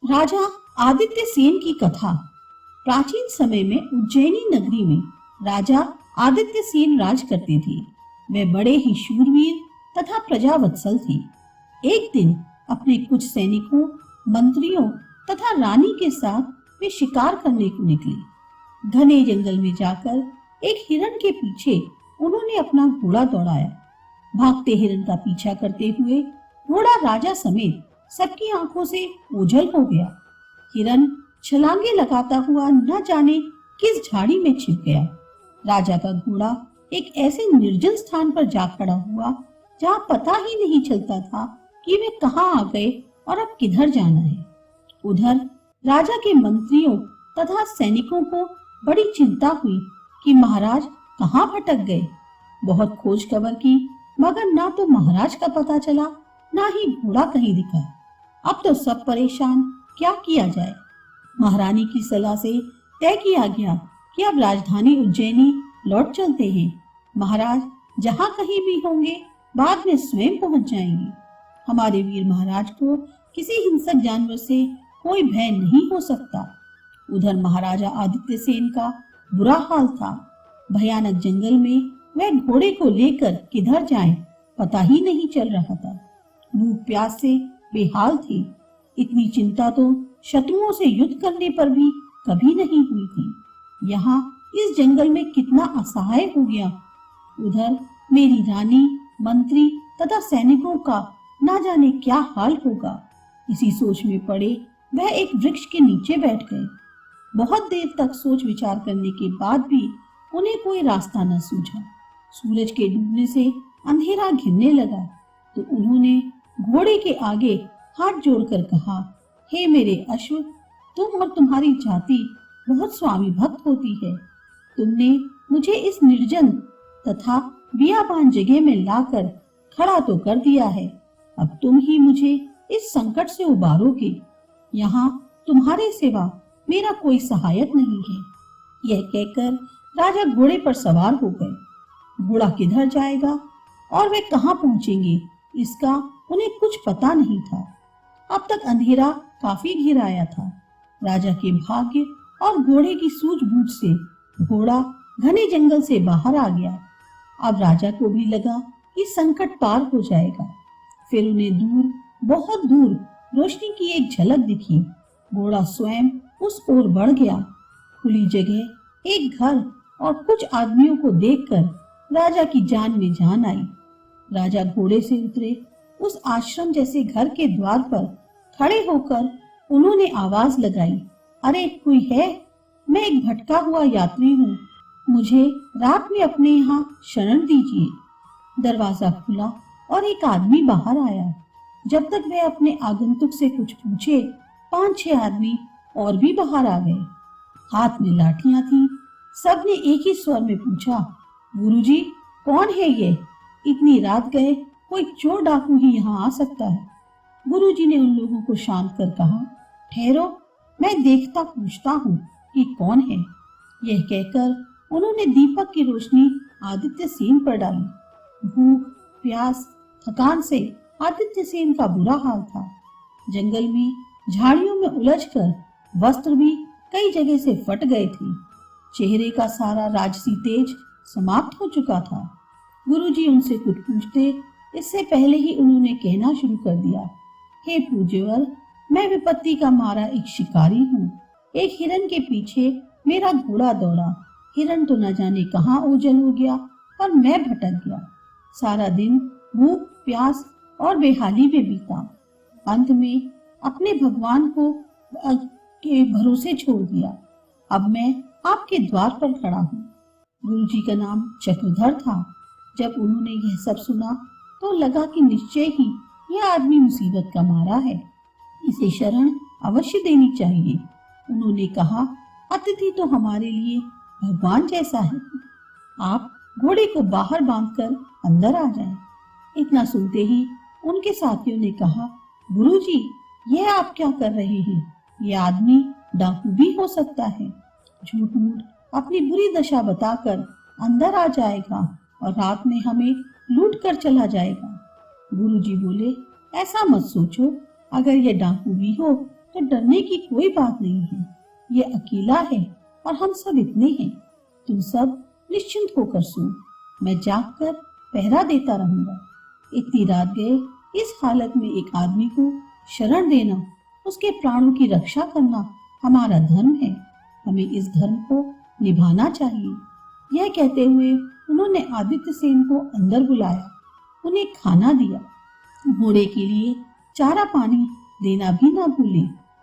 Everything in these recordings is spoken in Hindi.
राजा आदित्य सेन की कथा। प्राचीन समय में उज्जैनी नगरी में राजा आदित्य सेन राज करते थे। वे बड़े ही शूरवीर तथा प्रजावत्सल थे। एक दिन अपने कुछ सैनिकों, मंत्रियों तथा रानी के साथ वे शिकार करने को निकले। घने जंगल में जाकर एक हिरण के पीछे उन्होंने अपना घोड़ा दौड़ाया। भागते हिरण का पीछा करते हुए घोड़ा राजा समेत सबकी आंखों से ओझल हो गया। हिरण छलांगे लगाता हुआ न जाने किस झाड़ी में छिप गया। राजा का घोड़ा एक ऐसे निर्जन स्थान पर जा खड़ा हुआ जहां पता ही नहीं चलता था कि वे कहां आ गए और अब किधर जाना है। उधर राजा के मंत्रियों तथा सैनिकों को बड़ी चिंता हुई कि महाराज कहां भटक गए। बहुत खोज खबर की, मगर ना तो महाराज का पता चला, ना ही घोड़ा कहीं दिखा। अब तो सब परेशान, क्या किया जाए। महारानी की सलाह से तय किया गया कि अब राजधानी उज्जैनी लौट चलते हैं। महाराज जहां कहीं भी होंगे बाद में स्वयं पहुंच जाएंगे। हमारे वीर महाराज को किसी हिंसक जानवर से कोई भय नहीं हो सकता। उधर महाराजा आदित्य सेन का बुरा हाल था। भयानक जंगल में वह घोड़े को लेकर किधर जाएं, पता ही नहीं चल रहा था। भूख प्यास से बेहाल थे। इतनी चिंता तो शत्रुओं से युद्ध करने पर भी कभी नहीं हुई थी। यहाँ इस जंगल में कितना असहाय हो गया। उधर मेरी रानी, मंत्री तथा सैनिकों का ना जाने क्या हाल होगा। इसी सोच में पड़े वह एक वृक्ष के नीचे बैठ गए। बहुत देर तक सोच विचार करने के बाद भी उन्हें कोई रास्ता न सूझा। सूरज के डूबने से अंधेरा घिरने लगा तो उन्होंने घोड़े के आगे हाथ जोड़कर कहा, हे मेरे अश्व, तुम और तुम्हारी जाति बहुत स्वामी भक्त होती है। तुमने मुझे इस निर्जन तथा बियाबान जगह में लाकर खड़ा तो कर दिया है। अब तुम ही मुझे इस संकट से उबारोगे। यहाँ तुम्हारे सिवा मेरा कोई सहायक नहीं है। यह कहकर राजा घोड़े पर सवार हो गए। घोड़ा किधर जाएगा और वे कहाँ पहुंचेंगे, इसका उन्हें कुछ पता नहीं था। अब तक अंधेरा काफी घिर आया था। राजा के भाग्य और घोड़े की सूझबूझ से घोड़ा घने जंगल से बाहर आ गया। अब राजा को भी लगा कि संकट पार हो जाएगा। फिर उन्हें दूर, बहुत दूर रोशनी की एक झलक दिखी। घोड़ा स्वयं उस ओर बढ़ गया। खुली जगह, एक घर और कुछ आदमियों को देखकर राजा की जान में जान आई। राजा घोड़े से उतरे। उस आश्रम जैसे घर के द्वार पर खड़े होकर उन्होंने आवाज लगाई, अरे कोई है? मैं एक भटका हुआ यात्री हूँ। मुझे रात में अपने यहाँ शरण दीजिए। दरवाजा खुला और एक आदमी बाहर आया। जब तक वह अपने आगंतुक से कुछ पूछे, 5-6 आदमी और भी बाहर आ गए। हाथ में लाठियां थी। सबने एक ही स्वर में पूछा, गुरुजी कौन है ये? इतनी रात गए कोई चोर डाकू ही यहाँ आ सकता है। गुरुजी ने उन लोगों को शांत कर कहा, ठहरो, मैं देखता पूछता हूँ कि कौन है। यह कहकर उन्होंने दीपक की रोशनी आदित्य सेन पर डाली। भूख, प्यास, थकान से आदित्य सेन का बुरा हाल था। जंगल में झाड़ियों में उलझकर वस्त्र भी कई जगह से फट गए थे। चेहरे का सारा राजसी तेज समाप्त हो चुका था। गुरुजी उनसे कुछ पूछते इससे पहले ही उन्होंने कहना शुरू कर दिया, हे पूज्यवर, मैं विपत्ति का मारा एक शिकारी हूँ। एक हिरण के पीछे मेरा घोड़ा दौड़ा। हिरण तो न जाने कहाँ ओझल हो गया और मैं भटक गया। सारा दिन भूख, प्यास और बेहाली में बीता। अंत में अपने भगवान को के भरोसे छोड़ दिया। अब मैं आपके द्वार पर खड़ा हूँ। गुरुजी का नाम चक्रधर था। जब उन्होंने यह सब सुना तो लगा कि निश्चय ही यह आदमी मुसीबत का मारा है, इसे शरण अवश्य देनी चाहिए। उन्होंने कहा, अतिथि तो हमारे लिए भगवान जैसा है। आप घोड़े को बाहर बांधकर अंदर आ जाएं। इतना सुनते ही उनके साथियों ने कहा, गुरुजी, यह आप क्या कर रहे हैं? यह आदमी डाकू भी हो सकता है। झूठ मूठ अपनी बुरी दशा बताकर अंदर आ जाएगा और रात में हमें लूट कर चला जाएगा। गुरुजी बोले, ऐसा मत सोचो। अगर यह डाकू भी हो तो डरने की कोई बात नहीं है। ये अकेला है और हम सब इतने हैं। तुम सब निश्चिंत होकर सो, मैं जागकर पहरा देता रहूंगा। इतनी रात गए इस हालत में एक आदमी को शरण देना, उसके प्राणों की रक्षा करना हमारा धर्म है। हमें इस धर्म को निभाना चाहिए। यह कहते हुए उन्होंने आदित्य सेन को अंदर बुलाया, उन्हें खाना दिया। घोड़े के लिए चारा पानी देना भी ना भूले।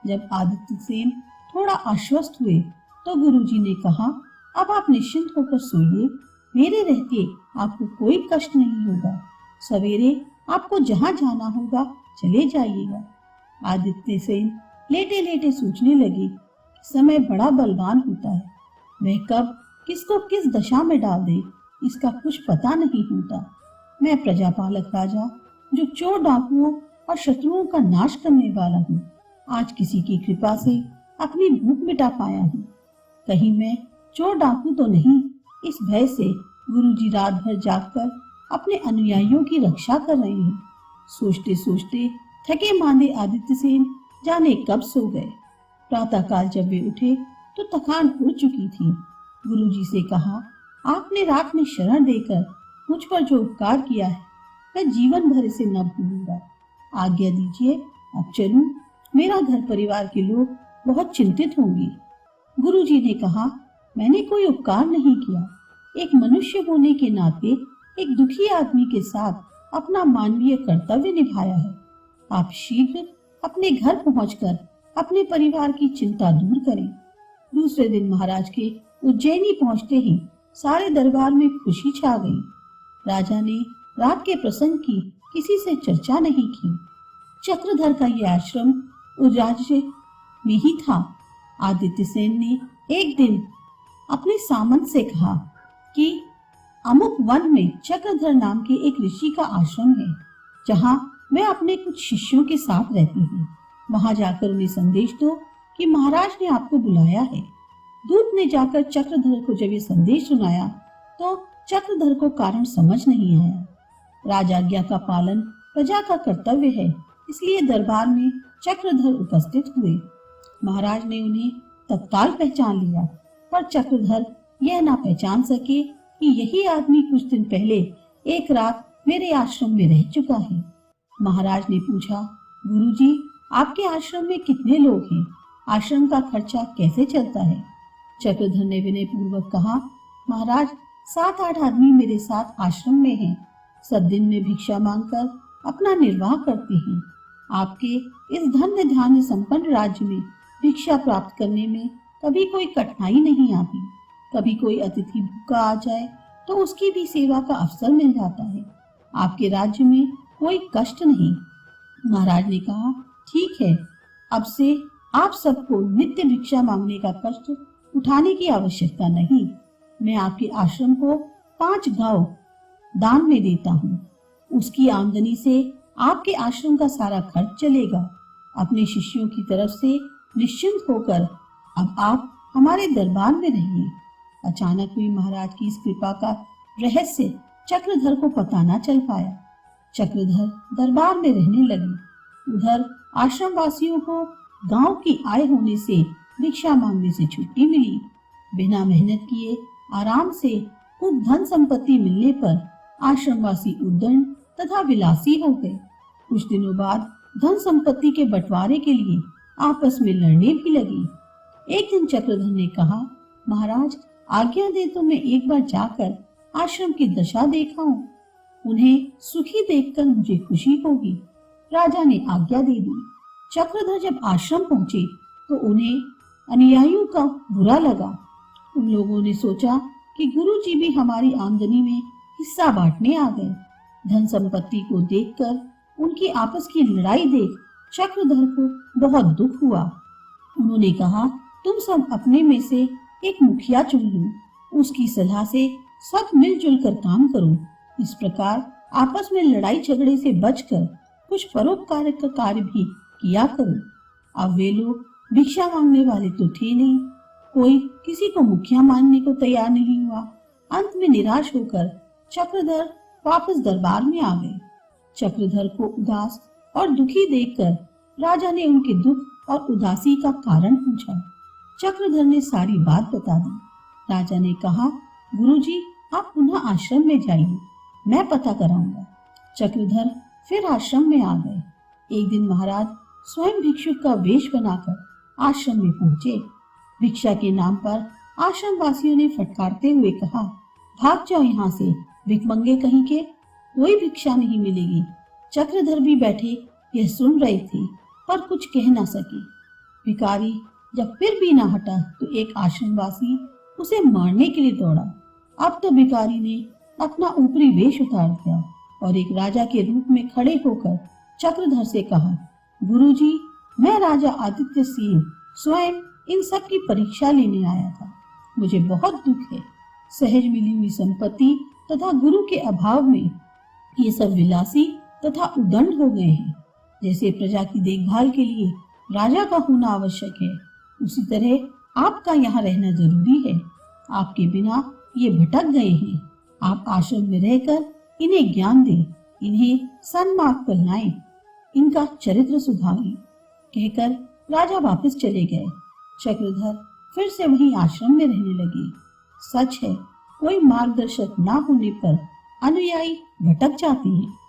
जब आदित्य सेन थोड़ा आश्वस्त हुए तो गुरुजी ने कहा, अब आप निश्चिंत होकर सोइए। मेरे रहते आपको कोई कष्ट नहीं होगा। सवेरे आपको जहाँ जाना होगा चले जाइएगा। आदित्य सेन लेटे लेटे सोचने लगे, समय बड़ा बलवान होता है। वह कब किसको किस दशा में डाल दे इसका कुछ पता नहीं होता। मैं प्रजापालक राजा जो चोर डाकुओं और शत्रुओं का नाश करने वाला हूँ, आज किसी की कृपा से अपनी भूख मिटा पाया हूँ। कहीं मैं चोर डाकू तो नहीं। इस भय से गुरुजी रात भर जागकर अपने अनुयायियों की रक्षा कर रहे हैं। सोचते सोचते थके मांदे आदित्य सेन जाने कब सो गए। प्रातःकाल जब वे उठे तो थकान हो चुकी थी। गुरुजी से कहा, आपने रात में शरण देकर मुझ पर जो उपकार किया है मैं जीवन भर इसे न भूलूंगा। आज्ञा दीजिए, अब चलूं। मेरा घर परिवार के लोग बहुत चिंतित होंगे। गुरुजी ने कहा, मैंने कोई उपकार नहीं किया। एक मनुष्य होने के नाते एक दुखी आदमी के साथ अपना मानवीय कर्तव्य निभाया है। आप शीघ्र अपने घर पहुंचकर अपने परिवार की चिंता दूर करें। दूसरे दिन महाराज के उज्जैनी पहुंचते ही सारे दरबार में खुशी छा गई। राजा ने रात के प्रसंग की किसी से चर्चा नहीं की। चक्रधर का यह आश्रम उज्जैन में ही था। आदित्य सेन ने एक दिन अपने सामंत से कहा कि अमुक वन में चक्रधर नाम के एक ऋषि का आश्रम है, जहाँ मैं अपने कुछ शिष्यों के साथ रहती हूँ। वहां जाकर उन्हें संदेश दो कि महाराज ने आपको बुलाया है। दूत ने जाकर चक्रधर को जब ये संदेश सुनाया तो चक्रधर को कारण समझ नहीं आया। राजाज्ञा का पालन प्रजा का कर्तव्य है, इसलिए दरबार में चक्रधर उपस्थित हुए। महाराज ने उन्हें तत्काल पहचान लिया, पर चक्रधर यह ना पहचान सके कि यही आदमी कुछ दिन पहले एक रात मेरे आश्रम में रह चुका है। महाराज ने पूछा, गुरुजी, आपके आश्रम में कितने लोग हैं? आश्रम का खर्चा कैसे चलता है? चक्रधर ने विनय पूर्वक कहा, महाराज, 7-8 आदमी मेरे साथ आश्रम में हैं। सब दिन में भिक्षा मांगकर अपना निर्वाह करते हैं। आपके इस धन्य धान्य संपन्न राज्य में भिक्षा प्राप्त करने में कभी कोई कठिनाई नहीं आती। कभी कोई अतिथि भूखा आ जाए तो उसकी भी सेवा का अवसर मिल जाता है। आपके राज्य में कोई कष्ट नहीं। महाराज ने कहा, ठीक है, अब से आप सबको नित्य भिक्षा मांगने का कष्ट उठाने की आवश्यकता नहीं। मैं आपके आश्रम को 5 गांव दान में देता हूँ। उसकी आमदनी से आपके आश्रम का सारा खर्च चलेगा। अपने शिष्यों की तरफ से निश्चिंत होकर अब आप हमारे दरबार में रहिए। अचानक हुई महाराज की इस कृपा का रहस्य चक्रधर को पता न चल पाया। चक्रधर दरबार में रहने लगे। उधर आश्रम वासियों को गांव की आय होने से भिक्षा मांगने से छुट्टी मिली। बिना मेहनत किए आराम से खूब धन संपत्ति मिलने पर आश्रमवासी उद्दंड तथा विलासी हो गए। कुछ दिनों बाद धन संपत्ति के बंटवारे के लिए आपस में लड़ने भी लगी। एक दिन चक्रधर ने कहा, महाराज, आज्ञा दे तो मैं एक बार जाकर आश्रम की दशा देखाऊं। उन्हें सुखी देखकर मुझे खुशी होगी। राजा ने आज्ञा दे दी। चक्रधर जब आश्रम पहुंचे तो उन्हें अनुयायियों का बुरा लगा। उन लोगों ने सोचा कि गुरुजी भी हमारी आमदनी में हिस्सा बांटने आ गए। धन संपत्ति को देखकर उनकी आपस की लड़ाई देख चक्रधर को बहुत दुख हुआ। उन्होंने कहा, तुम सब अपने में से एक मुखिया चुन लो। उसकी सलाह से सब मिलजुल कर काम करो। इस प्रकार आपस में लड़ाई झगड़े से बचकर कुछ परोपकार का कार्य भी किया करो। अब वे लोग भिक्षा मांगने वाले तो थे नहीं, कोई किसी को मुखिया मानने को तैयार नहीं हुआ। अंत में निराश होकर चक्रधर वापस दरबार में आ गए। चक्रधर को उदास और दुखी देखकर राजा ने उनके दुख और उदासी का कारण पूछा। चक्रधर ने सारी बात बता दी। राजा ने कहा, गुरुजी, आप पुनः आश्रम में जाइए, मैं पता कराऊंगा। चक्रधर फिर आश्रम में आ गए। एक दिन महाराज स्वयं भिक्षुक का वेश बनाकर आश्रम में पहुंचे। भिक्षा के नाम पर आश्रम वासियों ने फटकारते हुए कहा, भाग जाओ यहाँ से, भिखमंगे कहीं के, कोई भिक्षा नहीं मिलेगी। चक्रधर भी बैठे यह सुन रहे थे पर कुछ कह ना सके। भिखारी जब फिर भी ना हटा तो एक आश्रमवासी उसे मारने के लिए दौड़ा। अब तो भिखारी ने अपना ऊपरी वेश उतार दिया और एक राजा के रूप में खड़े होकर चक्रधर से कहा, गुरुजी, मैं राजा आदित्य सिंह स्वयं इन सब की परीक्षा लेने आया था। मुझे बहुत दुख है। सहज मिली हुई संपत्ति तथा गुरु के अभाव में ये सब विलासी तथा उदंड हो गए हैं। जैसे प्रजा की देखभाल के लिए राजा का होना आवश्यक है, उसी तरह आपका यहाँ रहना जरूरी है। आपके बिना ये भटक गए हैं। आप आश्रम में रहकर इन्हें ज्ञान दें, इन्हें सन्मार्ग पर लाएं, इनका चरित्र सुधारें। कहकर राजा वापस चले गए। चक्रधर फिर से वहीं आश्रम में रहने लगे। सच है, कोई मार्गदर्शक ना होने पर अनुयायी भटक जाते हैं।